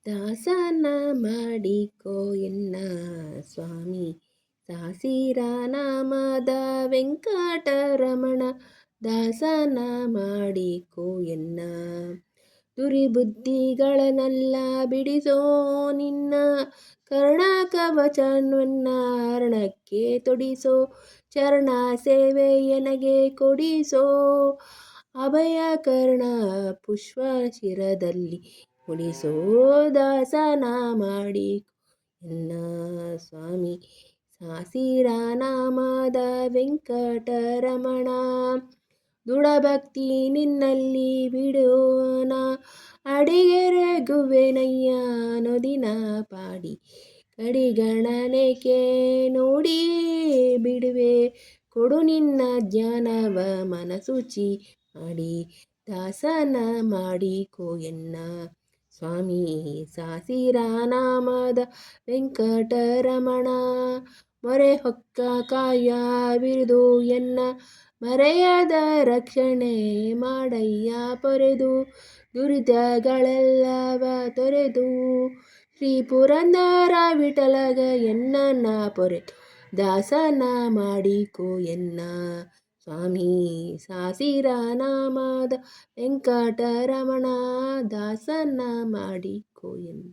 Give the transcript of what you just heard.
ದಾಸನ ಮಾಡಿಕೋ ಎನ್ನ ಸ್ವಾಮಿ ಸಾಸಿರ ನಾಮದ ವೆಂಕಟರಮಣ ದಾಸನ ಮಾಡಿಕೋ ಎನ್ನ ದುರಿಬುದ್ಧಿಗಳನ್ನೆಲ್ಲ ಬಿಡಿಸೋ ನಿನ್ನ ಕರ್ಣ ಕವಚವನ್ನ ಹರಣಕ್ಕೆ ತೊಡಿಸೋ ಚರಣ ಸೇವೆ ಎನಗೆ ಕೊಡಿಸೋ ಅಭಯ ಕರ್ಣ ಪುಷ್ಪ ಶಿರದಲ್ಲಿ ಮುಡಿಸೋ ದಾಸನ ಮಾಡಿ ಎನ್ನ ಸ್ವಾಮಿ ಸಾಸಿರ ನಾಮದ ವೆಂಕಟರಮಣ ದೃಢಭಕ್ತಿ ನಿನ್ನಲ್ಲಿ ಬಿಡೋಣ ಅಡಿಗೆರೆಗುವೆನಯ್ಯ ನೊದಿನ ಪಾಡಿ ಕಡಿಗಣನೆಕೆ ನೋಡಿ ಬಿಡುವೆ ಕೊಡು ನಿನ್ನ ಜ್ಞಾನವ ಮನಸುಚಿ ಮಾಡಿ ದಾಸನ ಮಾಡಿಕೋ ಎನ್ನ ಸ್ವಾಮಿ ಸಾಸಿರ ನಾಮದ ವೆಂಕಟರಮಣ ಮೊರೆ ಹೊಕ್ಕ ಕಾಯ ಬಿರಿದು ಎನ್ನ ಮರೆಯದ ರಕ್ಷಣೆ ಮಾಡಯ್ಯ ಪೊರೆದು ದುರಿತಗಳೆಲ್ಲವ ತೊರೆದು ಶ್ರೀ ಪುರಂದರ ವಿಠಲಗ ಎನ್ನನ್ನ ಪೊರೆದು ದಾಸನ ಮಾಡಿಕೋ ಎನ್ನ ಸ್ವಾಮಿ ಸಾಸಿರ ನಾಮದ ವೆಂಕಟರಮಣ ದಾಸನ ಮಾಡಿಕೋ ಎನ್ನ